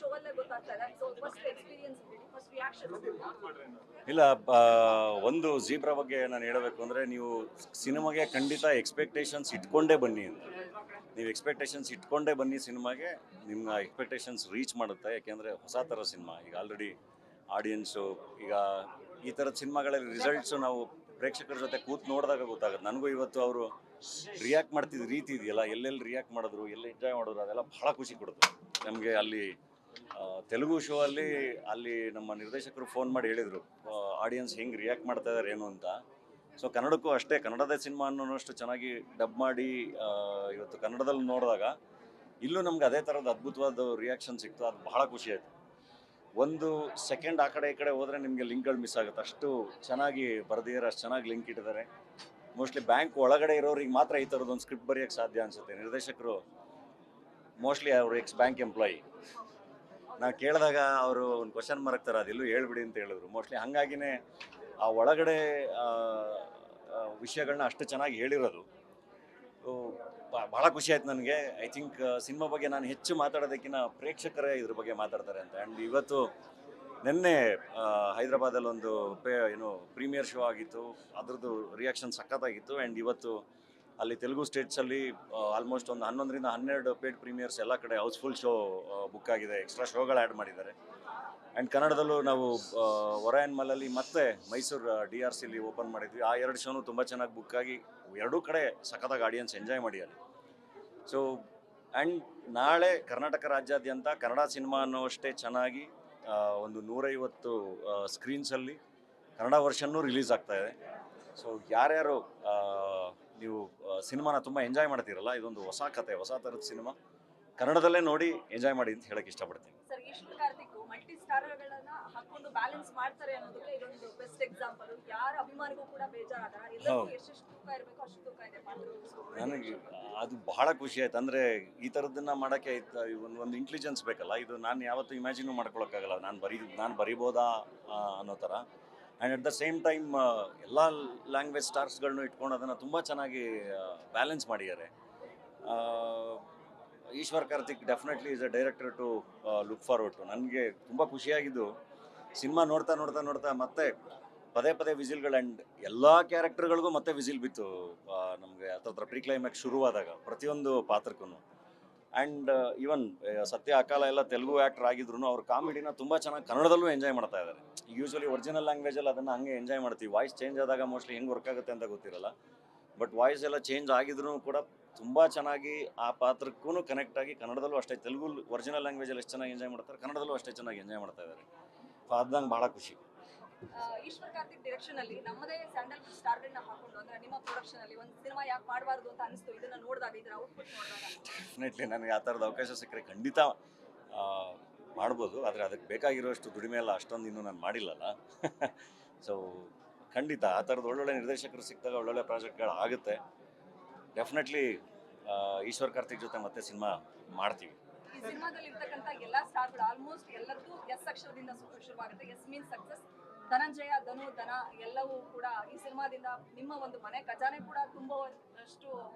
Show ಅಲ್ಲೇ ಗೊತ್ತಾಗ್ತಾ ಇದೆ. ಸೊ ಫಸ್ಟ್ ಎಕ್ಸ್‌ಪೀರಿಯನ್ಸ್ ಹೇಳಿ, ಫಸ್ಟ್ ರಿಯಾಕ್ಷನ್ಸ್ ಹೇಳಿ. ಇಲ್ಲ, ಒಂದು ಜೀಬ್ರಾ ಬಗ್ಗೆ ನಾನು ಹೇಳಬೇಕು ಅಂದರೆ, ನೀವು ಸಿನಿಮಾಗೆ ಖಂಡಿತ ಎಕ್ಸ್ಪೆಕ್ಟೇಷನ್ಸ್ ಇಟ್ಕೊಂಡೇ ಬನ್ನಿ ಅಂತ. ನೀವು ಎಕ್ಸ್ಪೆಕ್ಟೇಷನ್ಸ್ ಇಟ್ಕೊಂಡೇ ಬನ್ನಿ ಸಿನಿಮಾಗೆ, ನಿಮ್ಮ ಎಕ್ಸ್ಪೆಕ್ಟೇಷನ್ಸ್ ರೀಚ್ ಮಾಡುತ್ತೆ. ಯಾಕೆಂದರೆ ಹೊಸ ಥರ ಸಿನಿಮಾ, ಈಗ ಆಲ್ರೆಡಿ ಆಡಿಯನ್ಸು, ಈಗ ಈ ಥರದ ಸಿನಿಮಾಗಳಲ್ಲಿ ರಿಸಲ್ಟ್ಸು ನಾವು ಪ್ರೇಕ್ಷಕರ ಜೊತೆ ಕೂತು ನೋಡಿದಾಗ ಗೊತ್ತಾಗುತ್ತೆ. ನನಗೂ ಇವತ್ತು ಅವರು ರಿಯಾಕ್ಟ್ ಮಾಡ್ತಿದ್ದ ರೀತಿ ಇದೆಯಲ್ಲ, ಎಲ್ಲೆಲ್ಲಿ ರಿಯಾಕ್ಟ್ ಮಾಡಿದ್ರು, ಎಲ್ಲಿ ಎಂಜಾಯ್ ಮಾಡಿದ್ರು, ಅದೆಲ್ಲ ಭಾಳ ಖುಷಿ ಕೊಡುತ್ತೆ ನಮಗೆ. ಅಲ್ಲಿ ತೆಲುಗು ಶೋ ಅಲ್ಲಿ ನಮ್ಮ ನಿರ್ದೇಶಕರು ಫೋನ್ ಮಾಡಿ ಹೇಳಿದರು ಆಡಿಯನ್ಸ್ ಹೆಂಗೆ ರಿಯಾಕ್ಟ್ ಮಾಡ್ತಾ ಇದ್ದಾರೆ ಏನು ಅಂತ. ಸೊ ಕನ್ನಡಕ್ಕೂ ಅಷ್ಟೇ, ಕನ್ನಡದ ಸಿನಿಮಾ ಅನ್ನೋಷ್ಟು ಚೆನ್ನಾಗಿ ಡಬ್ ಮಾಡಿ ಇವತ್ತು ಕನ್ನಡದಲ್ಲಿ ನೋಡಿದಾಗ ಇಲ್ಲೂ ನಮ್ಗೆ ಅದೇ ಥರದ ಅದ್ಭುತವಾದ ರಿಯಾಕ್ಷನ್ ಸಿಕ್ತು. ಅದು ಬಹಳ ಖುಷಿ ಆಯಿತು. ಒಂದು ಸೆಕೆಂಡ್ ಆ ಕಡೆ ಈ ಕಡೆ ಹೋದರೆ ನಿಮಗೆ ಲಿಂಕ್ಗಳು ಮಿಸ್ ಆಗುತ್ತೆ, ಅಷ್ಟು ಚೆನ್ನಾಗಿ ಬರೆದಿದ್ದಾರೆ, ಅಷ್ಟು ಚೆನ್ನಾಗಿ ಲಿಂಕ್ ಇಟ್ಟಿದ್ದಾರೆ. ಮೋಸ್ಟ್ಲಿ ಬ್ಯಾಂಕ್ ಒಳಗಡೆ ಇರೋರಿಗೆ ಮಾತ್ರ ಈ ಥರದ್ದೊಂದು ಸ್ಕ್ರಿಪ್ಟ್ ಬರೆಯೋಕ್ಕೆ ಸಾಧ್ಯ ಅನಿಸುತ್ತೆ. ನಿರ್ದೇಶಕರು ಮೋಸ್ಟ್ಲಿ ಅವರು ಎಕ್ಸ್ ಬ್ಯಾಂಕ್ ಎಂಪ್ಲಾಯಿ. ನಾವು ಕೇಳಿದಾಗ ಅವರು ಒಂದು ಕ್ವಶನ್ ಮಾರ್ಕ್ ಥರ ಅದೆಲ್ಲೂ ಹೇಳ್ಬಿಡಿ ಅಂತ ಹೇಳಿದ್ರು. ಮೋಸ್ಟ್ಲಿ ಹಾಗಾಗಿನೇ ಆ ಒಳಗಡೆ ವಿಷಯಗಳನ್ನ ಅಷ್ಟು ಚೆನ್ನಾಗಿ ಹೇಳಿರೋದು. ಭಾಳ ಖುಷಿ ಆಯ್ತು ನನಗೆ. ಐ ಥಿಂಕ್ ಸಿನಿಮಾ ಬಗ್ಗೆ ನಾನು ಹೆಚ್ಚು ಮಾತಾಡೋದಕ್ಕಿಂತ ಪ್ರೇಕ್ಷಕರೇ ಇದ್ರ ಬಗ್ಗೆ ಮಾತಾಡ್ತಾರೆ ಅಂತ. ಆ್ಯಂಡ್ ಇವತ್ತು ನಿನ್ನೆ ಹೈದರಾಬಾದಲ್ಲಿ ಒಂದು ಪ್ರೀಮಿಯರ್ ಶೋ ಆಗಿತ್ತು, ಅದ್ರದ್ದು ರಿಯಾಕ್ಷನ್ ಸಖತ್ತಾಗಿತ್ತು. ಆ್ಯಂಡ್ ಇವತ್ತು ಅಲ್ಲಿ ತೆಲುಗು ಸ್ಟೇಟ್ಸಲ್ಲಿ ಆಲ್ಮೋಸ್ಟ್ ಒಂದು 11ರಿಂದ 12 ಪೇಡ್ ಪ್ರೀಮಿಯರ್ಸ್ ಎಲ್ಲ ಕಡೆ ಹೌಸ್ಫುಲ್ ಶೋ ಬುಕ್ ಆಗಿದೆ. ಎಕ್ಸ್ಟ್ರಾ ಶೋಗಳು ಆ್ಯಡ್ ಮಾಡಿದ್ದಾರೆ. ಆ್ಯಂಡ್ ಕನ್ನಡದಲ್ಲೂ ನಾವು ಒರಾಯನ್ ಮಾಲಲ್ಲಿ ಮತ್ತೆ ಮೈಸೂರು DRCಲಿ ಓಪನ್ ಮಾಡಿದ್ವಿ. ಆ 2 ಶೋನು ತುಂಬ ಚೆನ್ನಾಗಿ ಬುಕ್ ಆಗಿ ಎರಡೂ ಕಡೆ ಸಖತ್ತಾಗಿ ಆಡಿಯನ್ಸ್ ಎಂಜಾಯ್ ಮಾಡಿದ್ದಾರೆ. ಸೊ ಆ್ಯಂಡ್ ನಾಳೆ ಕರ್ನಾಟಕ ರಾಜ್ಯಾದ್ಯಂತ ಕನ್ನಡ ಸಿನಿಮಾ ಅನ್ನೋಷ್ಟೇ ಚೆನ್ನಾಗಿ ಒಂದು 150 ಸ್ಕ್ರೀನ್ಸಲ್ಲಿ ಕನ್ನಡ ವರ್ಷನ್ನೂ ರಿಲೀಸ್ ಆಗ್ತಾಯಿದೆ. ಸೊ ಯಾರ್ಯಾರು ನೀವು ಸಿನಿಮಾನ ತುಂಬ ಎಂಜಾಯ್ ಮಾಡ್ತೀರಲ್ಲ, ಇದೊಂದು ಹೊಸ ಕತೆ, ಹೊಸ ಥರದ ಸಿನಿಮಾ, ಕನ್ನಡದಲ್ಲೇ ನೋಡಿ ಎಂಜಾಯ್ ಮಾಡಿ ಅಂತ ಹೇಳಕ್ಕೆ ಇಷ್ಟಪಡ್ತೀನಿ. ಸರ್, ಈಶ್ವರ್ ಕಾರ್ತಿಕ್ ಮಲ್ಟಿ ಸ್ಟಾರರ್ಗಳನ್ನ ಹಾಕೊಂಡು ಬ್ಯಾಲೆನ್ಸ್ ಮಾಡ್ತಾರೆ ಅನ್ನೋದಕ್ಕೆ ಇದೊಂದು ಬೆಸ್ಟ್ ಎಕ್ಸಾಂಪಲ್. ಯಾರ ಅಭಿಮಾನಿಗೂ ಕೂಡ ಬೇಜಾರಾಗಲ್ಲ, ಎಲ್ಲರಿಗೂ ಎಷ್ಟೆಷ್ಟು ತೂಕ ಇರಬೇಕು ಅಷ್ಟು ತೂಕ ಇದೆ ಪಾತ್ರ. ನನಗೆ ಅದು ಬಹಳ ಖುಷಿ ಆಯ್ತು. ಅಂದರೆ ಈ ಥರದ್ದನ್ನು ಮಾಡೋಕ್ಕೆ ಒಂದು ಇಂಟೆಲಿಜೆನ್ಸ್ ಬೇಕಲ್ಲ. ಇದು ನಾನು ಯಾವತ್ತೂ ಇಮ್ಯಾಜಿನೂ ಮಾಡ್ಕೊಳಕ್ಕಾಗಲ್ಲ, ನಾನು ಬರಿಬೋದಾ ಅನ್ನೋ ಥರ. And at the same time ಎಲ್ಲ ಲ್ಯಾಂಗ್ವೇಜ್ ಸ್ಟಾರ್ಸ್ಗಳನ್ನೂ ಇಟ್ಕೊಂಡು ಅದನ್ನು ತುಂಬ ಚೆನ್ನಾಗಿ ಬ್ಯಾಲೆನ್ಸ್ ಮಾಡಿದ್ದಾರೆ. Ishwar Karthik definitely is a director to look forward to. ನನಗೆ ತುಂಬ ಖುಷಿಯಾಗಿದ್ದು ಸಿನಿಮಾ ನೋಡ್ತಾ ಮತ್ತೆ ಪದೇ ವಿಸಿಲ್ಗಳು. ಆ್ಯಂಡ್ ಎಲ್ಲ ಕ್ಯಾರೆಕ್ಟರ್ಗಳಿಗೂ ಮತ್ತೆ ವಿಸಿಲ್ ಬಿತ್ತು ನಮಗೆ ಹತ್ರ ಪ್ರೀ ಕ್ಲೈಮ್ಯಾಕ್ಸ್ ಶುರುವಾದಾಗ ಪ್ರತಿಯೊಂದು ಪಾತ್ರಕ್ಕೂ. ಆ್ಯಂಡ್ ಈವನ್ ಸತ್ಯ ಅಕಾಲ ಎಲ್ಲ ತೆಲುಗು ಆ್ಯಕ್ಟರ್ ಆಗಿದ್ರು ಅವ್ರ ಕಾಮಿಡಿನ ತುಂಬ ಚೆನ್ನಾಗಿ ಕನ್ನಡದಲ್ಲೂ ಎಂಜಾಯ್ ಮಾಡ್ತಾ ಇದ್ದಾರೆ. ಯೂಶ್ವಲಿ ಒರಿಜಿನಲ್ ಲ್ಯಾಂಗ್ವೇಜಲ್ಲಿ ಅದನ್ನು ಹಂಗೆ ಎಂಜಾಯ್ ಮಾಡ್ತೀವಿ. ವಾಯ್ಸ್ ಚೇಂಜ್ ಆದಾಗ ಮೋಸ್ಟ್ಲಿ ಹೆಂಗೆ ವರ್ಕ್ ಆಗುತ್ತೆ ಅಂತ ಗೊತ್ತಿರಲ್ಲ. ಬಟ್ ವಾಯ್ಸ್ ಎಲ್ಲ ಚೇಂಜ್ ಆಗಿದ್ರು ಕೂಡ ತುಂಬ ಚೆನ್ನಾಗಿ ಆ ಪಾತ್ರಕ್ಕೂ ಕನೆಕ್ಟ್ ಆಗಿ ಕನ್ನಡದಲ್ಲೂ ಅಷ್ಟೇ, ತೆಲುಗು ಒರಿಜಿನಲ್ ಲ್ಯಾಂಗ್ವೇಜಲ್ಲಿ ಎಷ್ಟು ಚೆನ್ನಾಗಿ ಎಂಜಾಯ್ ಮಾಡ್ತಾರೆ, ಕನ್ನಡದಲ್ಲೂ ಅಷ್ಟೇ ಚೆನ್ನಾಗಿ ಎಂಜಾಯ್ ಮಾಡ್ತಾ ಇದ್ದಾರೆ. ಅದಂಗೆ ಭಾಳ ಖುಷಿ. ಈಶ್ವರ್ ಕಾರ್ತಿಕ್ ಡೈರೆಕ್ಷನ್ ಅಲ್ಲಿ ನಮ್ಮದೇ ಸ್ಯಾಂಡಲ್ವುಡ್ ಸ್ಟಾರ್ಗಳನ್ನ ಹಾಕೊಂಡು, ಅಂದ್ರೆ ನಿಮ್ಮ ಪ್ರೊಡಕ್ಷನ್ ಅಲ್ಲಿ ಒಂದು ಸಿನಿಮಾ ಯಾಕೆ ಮಾಡಬಾರ್ದು ಅಂತ ಅನಿಸ್ತು ಇದನ್ನ ನೋಡಿದಾಗ, ಇದರ ಔಟ್ಪುಟ್ ನೋಡಿದಾಗ? ಡೆಫಿನೆಟ್ಲಿ ನನಗೆ ಆ ಥರದ ಅವಕಾಶ ಸಿಕ್ಕರೆ ಖಂಡಿತ ಮಾಡ್ಬೋದು. ಆದರೆ ಅದಕ್ಕೆ ಬೇಕಾಗಿರೋಷ್ಟು ದುಡಿಮೆ ಎಲ್ಲ ಅಷ್ಟೊಂದು ಇನ್ನೂ ನಾನು ಮಾಡಿಲ್ಲಲ್ಲ. ಸೊ ಖಂಡಿತ ಆ ಥರದ್ದು ಒಳ್ಳೊಳ್ಳೆ ನಿರ್ದೇಶಕರು ಸಿಕ್ಕಿದಾಗ ಒಳ್ಳೊಳ್ಳೆ ಪ್ರಾಜೆಕ್ಟ್ಗಳು ಆಗುತ್ತೆ. ಡೆಫಿನೆಟ್ಲಿ ಈಶ್ವರ್ ಕಾರ್ತಿಕ್ ಜೊತೆ ಮತ್ತೆ ಸಿನಿಮಾ ಮಾಡ್ತೀವಿ. ಈ ಸಿನಿಮಾದಲ್ಲಿ ಇರ್ತಕ್ಕಂಥ ಎಲ್ಲಾ ಸ್ಟಾರ್ಗಳು ಆಲ್ಮೋಸ್ಟ್ ಎಲ್ಲರಿಗೂ ಎಸ್ ಅಕ್ಷರದಿಂದ ಶುರುವಾಗುತ್ತೆ. S means success. ಧನಂಜಯ, ಧನ ಎಲ್ಲವೂ ಕೂಡ ಈ ಸಿನಿಮಾದಿಂದ ನಿಮ್ಮ ಒಂದು ಮನೆ ಖಜಾನೆ ಕೂಡ ತುಂಬುವಷ್ಟು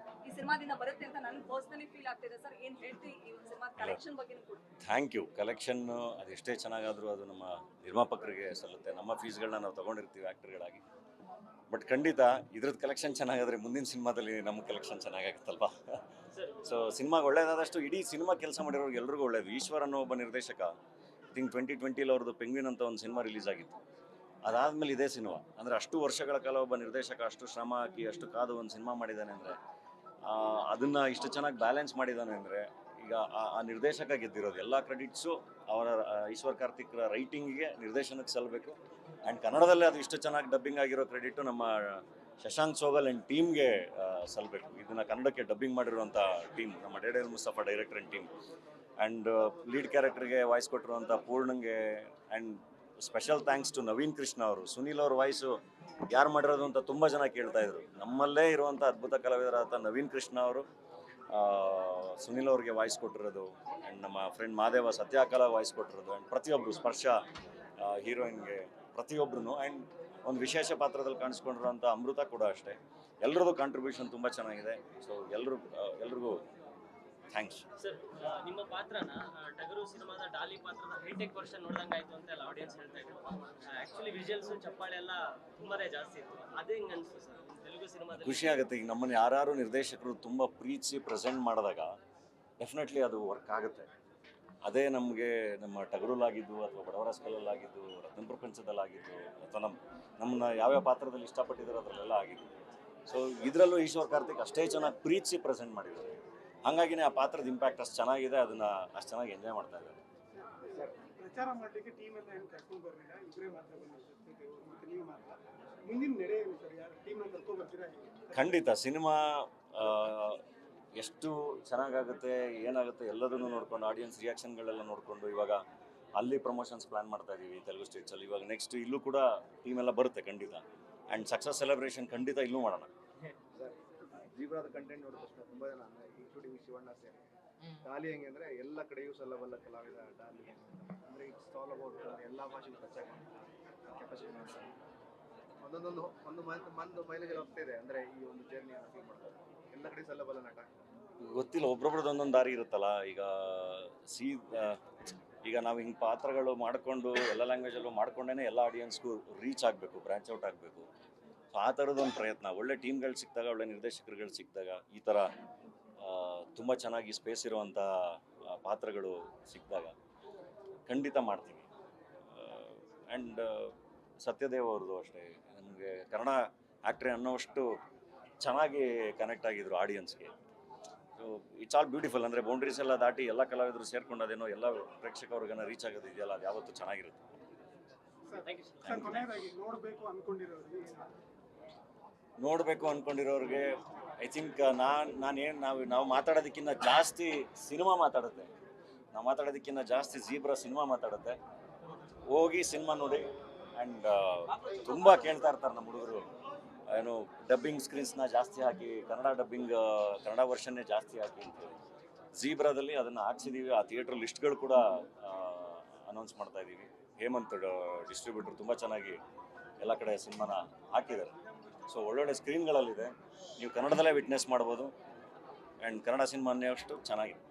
ಈ ಸಿನಿಮಾದಿಂದ ಬರುತ್ತೆ ಅಂತ ನನಗೆ ಪರ್ಸನಲಿ ಫೀಲ್ ಆಗ್ತಿದೆ. ಸರ್, ಏನು ಹೇಳ್ತೀವಿ ಈ ಒಂದು ಸಿನಿಮಾ ಕಲೆಕ್ಷನ್ ಬಗ್ಗೆ ಕೂಡ? Thank you. ಕಲೆಕ್ಷನ್ನು ಅದೆಷ್ಟೇ ಚೆನ್ನಾಗಾದರೂ ಅದು ನಮ್ಮ ನಿರ್ಮಾಪಕರಿಗೆ ಸಲ್ಲುತ್ತೆ. ನಮ್ಮ ಫೀಸ್ಗಳನ್ನ ನಾವು ತೊಗೊಂಡಿರ್ತೀವಿ ಆ್ಯಕ್ಟರ್ಗಳಾಗಿ. ಬಟ್ ಖಂಡಿತ ಇದ್ರದ್ದು ಕಲೆಕ್ಷನ್ ಚೆನ್ನಾಗಾದರೆ ಮುಂದಿನ ಸಿನಿಮಾದಲ್ಲಿ ನಮ್ಮ ಕಲೆಕ್ಷನ್ ಚೆನ್ನಾಗಾಗುತ್ತಲ್ವಾ. ಸೊ ಸಿನಿಮಾಗೆ ಒಳ್ಳೇದಾದಷ್ಟು ಇಡೀ ಸಿನಿಮಾ ಕೆಲಸ ಮಾಡಿರೋರಿಗೆ ಎಲ್ರಿಗೂ ಒಳ್ಳೇದು. ಈಶ್ವರ್ ಅನ್ನೋ ಒಬ್ಬ ನಿರ್ದೇಶಕ ಐ ಥಿಂಕ್ 2020 ಅವ್ರದ್ದು ಪೆಂಗ್ವಿನ್ ಅಂತ ಒಂದು ಸಿನಿಮಾ ರಿಲೀಸ್ ಆಗಿತ್ತು. ಅದಾದಮೇಲೆ ಇದೇ ಸಿನಿಮಾ. ಅಂದರೆ ಅಷ್ಟು ವರ್ಷಗಳ ಕಾಲ ಒಬ್ಬ ನಿರ್ದೇಶಕ ಅಷ್ಟು ಶ್ರಮ ಹಾಕಿ ಅಷ್ಟು ಕಾದು ಒಂದು ಸಿನಿಮಾ ಮಾಡಿದ್ದಾನೆ ಅಂದರೆ, ಅದನ್ನು ಇಷ್ಟು ಚೆನ್ನಾಗಿ ಬ್ಯಾಲೆನ್ಸ್ ಮಾಡಿದ್ದಾನೆ ಅಂದರೆ, ಈಗ ಆ ನಿರ್ದೇಶಕ ಗೆದ್ದಿರೋದು ಎಲ್ಲ ಕ್ರೆಡಿಟ್ಸು ಅವರ ಈಶ್ವರ್ ಕಾರ್ತಿಕ್ ರೈಟಿಂಗಿಗೆ, ನಿರ್ದೇಶನಕ್ಕೆ ಸಲ್ಲಬೇಕು. ಆ್ಯಂಡ್ ಕನ್ನಡದಲ್ಲೇ ಅದು ಇಷ್ಟು ಚೆನ್ನಾಗಿ ಡಬ್ಬಿಂಗ್ ಆಗಿರೋ ಕ್ರೆಡಿಟು ನಮ್ಮ ಶಶಾಂಕ್ ಸೋಗಲ್ ಆ್ಯಂಡ್ ಟೀಮ್ಗೆ ಸಲ್ಲಬೇಕು. ಇದನ್ನು ಕನ್ನಡಕ್ಕೆ ಡಬ್ಬಿಂಗ್ ಮಾಡಿರುವಂಥ ಟೀಮ್ ನಮ್ಮ daredevil Mustafa director and team. And lead ಕ್ಯಾರೆಕ್ಟರ್ಗೆ ವಾಯ್ಸ್ ಕೊಟ್ಟಿರುವಂಥ ಪೂರ್ಣಂಗೆ. And special thanks to Naveen Krishna ಅವರು. ಸುನೀಲ್ ಅವ್ರ ವಾಯ್ಸು ಯಾರು ಮಾಡಿರೋದು ಅಂತ ತುಂಬ ಜನ ಕೇಳ್ತಾಯಿದ್ರು. ನಮ್ಮಲ್ಲೇ ಇರುವಂಥ ಅದ್ಭುತ ಕಲಾವಿದರಾದ ನವೀನ್ ಕೃಷ್ಣ ಅವರು ಸುನೀಲ್ ಅವ್ರಿಗೆ ವಾಯ್ಸ್ ಕೊಟ್ಟಿರೋದು. ಆ್ಯಂಡ್ ನಮ್ಮ ಫ್ರೆಂಡ್ ಮಾದೇವ ಸತ್ಯಾಕಾಲ ವಾಯ್ಸ್ ಕೊಟ್ಟಿರೋದು. ಆ್ಯಂಡ್ ಪ್ರತಿಯೊಬ್ಬರು ಸ್ಪರ್ಶ ಹೀರೋಯಿನ್ಗೆ ಪ್ರತಿಯೊಬ್ಬರು. ಆ್ಯಂಡ್ ಒಂದು ವಿಶೇಷ ಪಾತ್ರದಲ್ಲಿ ಕಾಣಿಸ್ಕೊಂಡಿರೋಂಥ ಅಮೃತ ಕೂಡ ಅಷ್ಟೇ. ಎಲ್ಲರದ್ದು ಕಾಂಟ್ರಿಬ್ಯೂಷನ್ ತುಂಬ ಚೆನ್ನಾಗಿದೆ. ಸೊ ಎಲ್ರಿಗೂ ಥ್ಯಾಂಕ್ಸ್. ಸರ್, ನಿಮ್ಮ ಪಾತ್ರನ ಟಗರು ಸಿನಿಮಾದ ಡಾಲಿ ಪಾತ್ರದ ಹೈಟೆಕ್ ವರ್ಷನ್ ನೋಡ್ದಂಗಾಯ್ತು ಅಂತ ಎಲ್ಲ ಆಡಿಯನ್ಸ್ ಹೇಳ್ತಾ ಇದ್ರು. ಆಕ್ಚುಲಿ ವಿಜುವಲ್ಸ್ ಚಪ್ಪಾಳೆ ಎಲ್ಲ ತುಂಬಾನೇ ಜಾಸ್ತಿ ಇತ್ತು. ಅದೇ ಹೆಂಗ್ ಅನ್ಸ್ತು ಸರ್ ತೆಲುಗು ಸಿನಿಮಾದಲ್ಲಿ? ಖುಷಿ ಆಗುತ್ತೆ. ಈಗ ನಮ್ಮನ್ನು ಯಾರು ನಿರ್ದೇಶಕರು ತುಂಬ ಪ್ರೀತಿಸಿ ಪ್ರೆಸೆಂಟ್ ಮಾಡಿದಾಗ ಡೆಫಿನೆಟ್ಲಿ ಅದು ವರ್ಕ್ ಆಗುತ್ತೆ. ಅದೇ ನಮಗೆ ನಮ್ಮ ಟಗರುಲಾಗಿದ್ದು ಅಥವಾ ಬಡವರ ಸ್ಕಲಲ್ಲಾಗಿದ್ದು, ರತ್ನ ಪ್ರಪಂಚದಲ್ಲಾಗಿದ್ದು, ಅಥವಾ ನಮ್ಮನ್ನ ಯಾವ್ಯಾವ ಪಾತ್ರದಲ್ಲಿ ಇಷ್ಟಪಟ್ಟಿದ್ದಾರೆ ಅದರಲ್ಲೆಲ್ಲ ಆಗಿದ್ದು. ಸೊ ಇದರಲ್ಲೂ ಈಶ್ವರ್ ಕಾರ್ತಿಕ್ ಅಷ್ಟೇ ಚೆನ್ನಾಗಿ ಪ್ರೀತಿಸಿ ಪ್ರೆಸೆಂಟ್ ಮಾಡಿದ್ದಾರೆ. ಹಾಗಾಗಿನೇ ಆ ಪಾತ್ರದ ಇಂಪ್ಯಾಕ್ಟ್ ಅಷ್ಟು ಚೆನ್ನಾಗಿದೆ, ಅದನ್ನು ಅಷ್ಟು ಚೆನ್ನಾಗಿ ಎಂಜಾಯ್ ಮಾಡ್ತಾ ಇದ್ದಾರೆ. ಪ್ರಚಾರ ಮಾಡಲಿಕ್ಕೆ ಟೀಮ್ ಎಲ್ಲ ಏನು ಕರ್ಕೊಂಡು ಬರಲಿಲ್ಲ, ಇಬ್ಬರೇ ಮಾತ್ರ ಬಂದಿದ್ದಾರೆ ಮತ್ತು ನೀವು ಮಾತ್ರ. ಮುಂದಿನ ನಡೆ ಏನು ಸರ್, ಯಾರು ಟೀಮ್ನ ಕರ್ಕೊಂಡು ಬರ್ತೀರಾ? ಖಂಡಿತ ಸಿನಿಮಾ ಎಷ್ಟು ಚೆನ್ನಾಗಾಗುತ್ತೆ ಏನಾಗುತ್ತೆ ಎಲ್ಲದನ್ನು ನೋಡ್ಕೊಂಡು ಆಡಿಯನ್ಸ್ ರಿಯಾಕ್ಷನ್ಗಳೆಲ್ಲ ನೋಡಿಕೊಂಡು ಇವಾಗ ಅಲ್ಲಿ ಪ್ರಮೋಷನ್ಸ್ ಪ್ಲ್ಯಾನ್ ಮಾಡ್ತಾ ಇದ್ದೀವಿ ತೆಲುಗು ಸ್ಟೇಟ್ಸಲ್ಲಿ. ಇವಾಗ ನೆಕ್ಸ್ಟ್ ಇಲ್ಲೂ ಕೂಡ ಟೀಮ್ ಎಲ್ಲ ಬರುತ್ತೆ ಖಂಡಿತ. ಆ್ಯಂಡ್ ಸಕ್ಸಸ್ ಸೆಲೆಬ್ರೇಷನ್ ಖಂಡಿತ ಇಲ್ಲೂ ಮಾಡೋಣ. ಜೀವನದ ಕಂಟೆಂಟ್ ನೋಡಿದ ತಕ್ಷಣ ತುಂಬ ಜನ ಇನ್ಕ್ಲೂಡಿಂಗ್ ಶಿವಣ್ಣ ಸೇರಿ ಡಾಲಿ ಹೆಂಗೆ ಅಂದರೆ ಎಲ್ಲ ಕಡೆಯೂ ಸಲ್ಲಬಲ್ಲ ಕಲಾವಿದ ಡಾಲಿ ಅಂದರೆ ಇಟ್ಸ್ ಆಲ್ ಅಬೌಟ್ ಎಲ್ಲ ಭಾಷೆಗೂ ಟಚ್ ಆಗಿ ಕೆಪಾಸಿಟಿ ಮಾಡ್ತಾರೆ. ಒಂದು ಮೈಲೇಜಲ್ಲಿ ಹೋಗ್ತಿದೆ ಅಂದರೆ ಈ ಒಂದು ಜರ್ನಿ ಫೀಲ್ ಮಾಡ್ತಾರೆ. ಎಲ್ಲ ಕಡೆ ಸಲ್ಲಬಲ್ಲ ನಟ ಗೊತ್ತಿಲ್ಲ, ಒಬ್ರೊಬ್ರದ್ದು ಒಂದೊಂದು ದಾರಿ ಇರುತ್ತಲ್ಲ. ಈಗ ನಾವು ಹಿಂಗೆ ಪಾತ್ರಗಳು ಮಾಡಿಕೊಂಡು ಎಲ್ಲ ಲ್ಯಾಂಗ್ವೇಜಲ್ಲೂ ಮಾಡ್ಕೊಂಡೇ ಎಲ್ಲ ಆಡಿಯನ್ಸ್ಗೂ ರೀಚ್ ಆಗಬೇಕು, ಬ್ರ್ಯಾಂಚ್ ಔಟ್ ಆಗಬೇಕು. ಸೊ ಆ ಥರದ್ದೊಂದು ಪ್ರಯತ್ನ. ಒಳ್ಳೆ ಟೀಮ್ಗಳು ಸಿಕ್ಕಿದಾಗ, ಒಳ್ಳೆ ನಿರ್ದೇಶಕರುಗಳು ಸಿಕ್ಕಿದಾಗ, ಈ ಥರ ತುಂಬ ಚೆನ್ನಾಗಿ ಸ್ಪೇಸ್ ಇರುವಂಥ ಪಾತ್ರಗಳು ಸಿಕ್ಕಿದಾಗ ಖಂಡಿತ ಮಾಡ್ತೀವಿ. ಆ್ಯಂಡ್ ಸತ್ಯದೇವ್ ಅವ್ರದ್ದು ಅಷ್ಟೇ, ನಮಗೆ ಕನ್ನಡ ಆ್ಯಕ್ಟ್ರೆ ಅನ್ನೋಷ್ಟು ಚೆನ್ನಾಗಿ ಕನೆಕ್ಟ್ ಆಗಿದ್ರು ಆಡಿಯನ್ಸ್ಗೆ. So it's all beautiful. ಅಂದರೆ ಬೌಂಡ್ರೀಸ್ ಎಲ್ಲ ದಾಟಿ ಎಲ್ಲ ಕಲಾವಿದರು ಸೇರ್ಕೊಂಡು ಅದೇನೋ ಎಲ್ಲ ಪ್ರೇಕ್ಷಕವ್ರಿಗೇನೋ ರೀಚ್ ಆಗೋದು ಇದೆಯಲ್ಲ, ಅದು ಯಾವತ್ತೂ ಚೆನ್ನಾಗಿರುತ್ತೆ. ಸರ್, ಕೊನೆಯದಾಗಿ ನೋಡಬೇಕು ಅಂದ್ಕೊಂಡಿರೋರಿಗೆ ಐ ಥಿಂಕ್ ನಾವು ಮಾತಾಡೋದಕ್ಕಿಂತ ಜಾಸ್ತಿ ಸಿನಿಮಾ ಮಾತಾಡುತ್ತೆ. ನಾವು ಮಾತಾಡೋದಕ್ಕಿಂತ ಜಾಸ್ತಿ ಜೀಬ್ರಾ ಸಿನಿಮಾ ಮಾತಾಡುತ್ತೆ. ಹೋಗಿ ಸಿನಿಮಾ ನೋಡಿ. ಆ್ಯಂಡ್ ತುಂಬ ಕೇಳ್ತಾ ಇರ್ತಾರೆ ನಮ್ಮ ಹುಡುಗರು, ಏನು ಡಬ್ಬಿಂಗ್ ಸ್ಕ್ರೀನ್ಸ್ನ ಜಾಸ್ತಿ ಹಾಕಿ, ಕನ್ನಡ ವರ್ಷನ್ನೇ ಜಾಸ್ತಿ ಹಾಕಿ ಅಂತೇಳಿ. ಜೀಬ್ರಾದಲ್ಲಿ ಅದನ್ನು ಹಾಕ್ಸಿದ್ದೀವಿ. ಆ ಥಿಯೇಟ್ರ್ ಲಿಸ್ಟ್ಗಳು ಕೂಡ ಅನೌನ್ಸ್ ಮಾಡ್ತಾ ಇದ್ದೀವಿ. ಹೇಮಂತ್ ಡಿಸ್ಟ್ರಿಬ್ಯೂಟ್ರ್ ತುಂಬ ಚೆನ್ನಾಗಿ ಎಲ್ಲ ಕಡೆ ಸಿನಿಮಾನ ಹಾಕಿದ್ದಾರೆ. ಸೊ ಒಳ್ಳೊಳ್ಳೆ ಸ್ಕ್ರೀನ್ಗಳಲ್ಲಿದೆ, ನೀವು ಕನ್ನಡದಲ್ಲೇ ವಿಟ್ನೆಸ್ ಮಾಡ್ಬೋದು. ಆ್ಯಂಡ್ ಕನ್ನಡ ಸಿನಿಮಾನೇ ಅಷ್ಟು ಚೆನ್ನಾಗಿದೆ.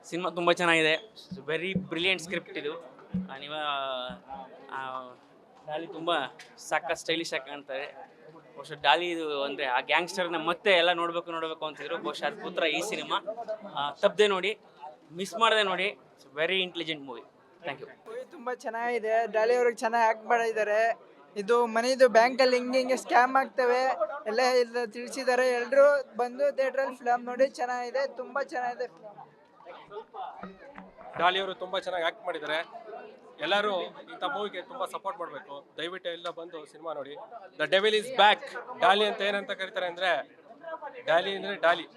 ಸಿನಿಮಾ ತುಂಬ ಚೆನ್ನಾಗಿದೆ. ವೆರಿ ಬ್ರಿಲಿಯಂಟ್ ಸ್ಕ್ರಿಪ್ಟ್ ಇದು. ನೀವು ಡಾಲಿ ತುಂಬ ಸಾಕ ಸ್ಟೈಲಿಶ್ ಆಗಿ ಕಾಣ್ತಾರೆ. ಬಹುಶಃ ಡಾಲಿ ಇದು ಅಂದರೆ ಆ ಗ್ಯಾಂಗ್ಸ್ಟರ್ನ ಮತ್ತೆ ಎಲ್ಲ ನೋಡಬೇಕು ಅಂತಿದ್ರು. ಬಹುಶಃ ಅದು ಪುತ್ರ ಈ ಸಿನಿಮಾ ತಪ್ಪದೆ ನೋಡಿ, ಮಿಸ್ ಮಾಡದೆ ನೋಡಿ. Very intelligent movie. Thank you. ತುಂಬ ಚೆನ್ನಾಗಿದೆ. ಡಾಲಿ ಅವ್ರಿಗೆ ಚೆನ್ನಾಗಿ ಆ್ಯಕ್ಟ್ ಮಾಡಿದ್ದಾರೆ. ಇದು ಮನೆದು ಬ್ಯಾಂಕಲ್ಲಿ ಹಿಂಗೆ ಸ್ಕ್ಯಾಮ್ ಆಗ್ತವೆ ಎಲ್ಲ ತಿಳಿಸಿದ್ದಾರೆ. ಎಲ್ಲರೂ ಬಂದು ಥಿಯೇಟ್ರಲ್ಲಿ ಫಿಲಮ್ ನೋಡಿ, ಚೆನ್ನಾಗಿದೆ, ತುಂಬ ಚೆನ್ನಾಗಿದೆ. ಡಾಲಿ ಅವರು ತುಂಬ ಚೆನ್ನಾಗಿ ಆ್ಯಕ್ಟ್ ಮಾಡಿದ್ದಾರೆ. ಎಲ್ಲರೂ ಇಂಥ ಮೂವಿಗೆ ತುಂಬ ಸಪೋರ್ಟ್ ಮಾಡಬೇಕು. ದಯವಿಟ್ಟು ಎಲ್ಲ ಬಂದು ಸಿನಿಮಾ ನೋಡಿ. The devil is back. Daali ಅಂತ ಏನಂತ ಕರೀತಾರೆ ಅಂದರೆ, ಡಾಲಿ ಅಂದರೆ ಡಾಲಿ.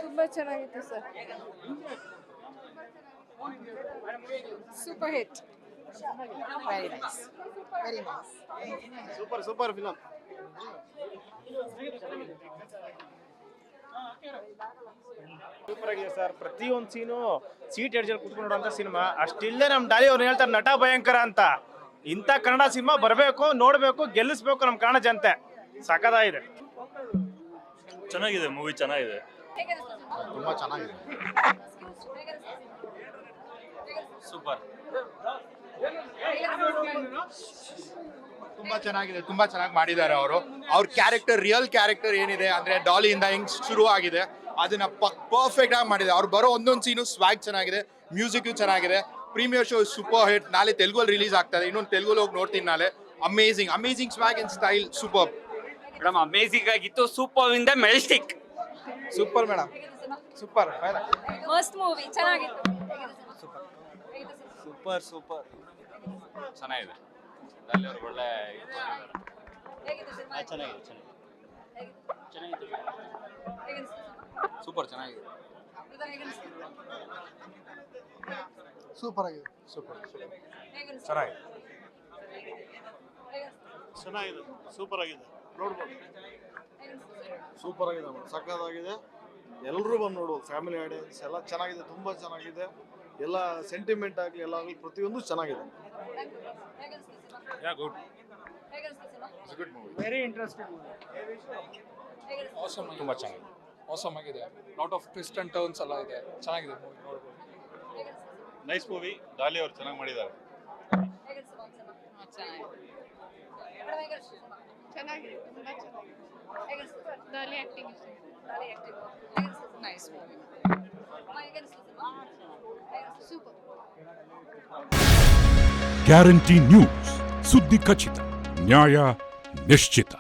ತುಂಬಾ ಚೆನ್ನಾಗಿತ್ತು sir. Super hit. Very nice, very nice. Super film. Super ಆಗಿದೆ ಸರ್. ಪ್ರತಿಯೊಂದು ಸೀಟ್ ಎಡ್ಜಲ್ಲಿ ಕುತ್ಕೊಂಡು ನೋಡುವಂಥ ಸಿನಿಮಾ. ಅಷ್ಟಿಲ್ಲದೆ ನಮ್ಮ ಡಾಲಿ ಅವ್ರು ಹೇಳ್ತಾರೆ ನಟ ಭಯಂಕರ ಅಂತ. ಇಂಥ ಕನ್ನಡ ಸಿನಿಮಾ ಬರಬೇಕು, ನೋಡಬೇಕು, ಗೆಲ್ಲಿಸ್ಬೇಕು ನಮ್ಮ ಕನ್ನಡ ಜನತೆ. ಸಖತ್ತಾಗಿದೆ. ಚೆನ್ನಾಗಿದೆ ಮೂವಿ, ಚೆನ್ನಾಗಿದೆ. ತುಂಬ ಚೆನ್ನಾಗಿದೆ. ಸೂಪರ್. ತುಂಬ ಚೆನ್ನಾಗಿದೆ, ತುಂಬ ಚೆನ್ನಾಗಿ ಮಾಡಿದ್ದಾರೆ ಅವರು. ಅವ್ರ ಕ್ಯಾರೆಕ್ಟರ್, ರಿಯಲ್ ಕ್ಯಾರೆಕ್ಟರ್ ಏನಿದೆ ಅಂದರೆ ಡಾಲಿಯಿಂದ ಹೆಂಗೆ ಶುರು ಆಗಿದೆ ಅದನ್ನ ಪರ್ಫೆಕ್ಟ್ ಆಗಿ ಮಾಡಿದೆ. ಅವ್ರು ಬರೋ ಒಂದೊಂದು ಸೀನು ಸ್ವಾಗ್ ಚೆನ್ನಾಗಿದೆ, ಮ್ಯೂಸಿಕ್ ಚೆನ್ನಾಗಿದೆ. Premiere show super hit. ನಾಳೆ ತೆಲುಗಲ್ಲಿ ರಿಲೀಸ್ ಆಗ್ತದೆ. ಇನ್ನೊಂದು ತೆಲುಗಲ್ಲಿ ಹೋಗಿ ನೋಡ್ತೀನಿ ನಾಳೆ. Amazing ಸ್ವಾಗ್ and style super. Madam amazing ಆಗಿತ್ತು. ಸೂಪರ್ ಇಂದ ಮೆಜೆಸ್ಟಿಕ್. Super madam, super. ಮಸ್ತ್ ಮೂವಿ, ಚೆನ್ನಾಗಿತ್ತು. ಸೂಪರ್ ಚೆನ್ನಾಗಿದೆ. ಡಾಲಿ ಅವ್ರಿಗೆ ಒಳ್ಳೆ ಚೆನ್ನಾಗಿದೆ. ಸೂಪರ್ ಚೆನ್ನಾಗಿದೆ. ಬ್ರದರ್ ಹೇಗೆ ಅನಿಸ್ತು? ಸೂಪರ್ ಆಗಿದೆ. ಹೇಗೆ ಅನಿಸ್ತು? ಚೆನ್ನಾಗಿದೆ. ಹೇಗೆ ಅನಿಸ್ತು? ಚೆನ್ನಾಗಿದೆ, ಸೂಪರ್ ಆಗಿದೆ, ನೋಡ್ಬೋದು. ಹೇಗೆ ಅನಿಸ್ತು ಸರ್? ಸೂಪರ್ ಆಗಿದೆ, ಸಕ್ಕತ್ತಾಗಿದೆ. ಎಲ್ಲರೂ ಬಂದು ನೋಡ್ಬೋದು, ಫ್ಯಾಮಿಲಿ ಆಡಿಯನ್ಸ್ ಎಲ್ಲ ಚೆನ್ನಾಗಿದೆ, ತುಂಬ ಚೆನ್ನಾಗಿದೆ. ಎಲ್ಲ ಸೆಂಟಿಮೆಂಟ್ ಆಗಲಿ ಎಲ್ಲ ಆಗಲಿ ಪ್ರತಿಯೊಂದು ಚೆನ್ನಾಗಿದೆ. Thank you, bro. ಹೇಗೆ ಅನಿಸ್ತು ಸಿನಿಮಾ? ಯಾ ಗುಡ್, ಹೇಗೆ ಅನಿಸ್ತು cinema? Good movie. Very interesting. ಹೇಗೆ ಅನಿಸ್ತು? ಆಸಮ್, ತುಂಬ ಚೆನ್ನಾಗಿದೆ, ಆಸಮ್ ಆಗಿದೆ. Lot of twist and turns ಎಲ್ಲ ಇದೆ, ಚೆನ್ನಾಗಿದೆ ಮೂವಿ, ನೋಡ್ಬೋದು. ಹೇಗೆ ಅನಿಸ್ತು ಸಿನಿಮಾ? ನೈಸ್ ಮೂವಿ, ಡಾಲಿ ಅವರು ಚೆನ್ನಾಗಿ ಮಾಡಿದ್ದಾರೆ. ಹೇಗೆ ಅನಿಸ್ತು ಮ್ಯಾಮ್ ಸಿನಿಮಾ? ಮೇಡಮ್ ಹೇಗೆ ಅನಿಸ್ತು ಸಿನಿಮಾ? ಚೆನ್ನಾಗಿದೆ, ತುಂಬಾ ಚೆನ್ನಾಗಿದೆ. ಹೇಗೆ ಅನಿಸ್ತು ಸರ್? ಡಾಲಿ ಆಕ್ಟಿಂಗ್ ದಾಳಿ ಆಕ್ಟಿಂಗ್ ಹೇಗೆ ಅನಿಸ್ತು ಸಿನಿಮಾ? Nice movie. ಅಮ್ಮ ಹೇಗೆ ಅನಿಸ್ತು ಸಿನಿಮಾ? ಹೇಗೆ ಅನಿಸ್ತು? ಸೂಪರ್. ಗ್ಯಾರಂಟಿ ನ್ಯೂಸ್, ಸುದ್ದಿ ಖಚಿತ, ನ್ಯಾಯ ನಿಶ್ಚಿತ.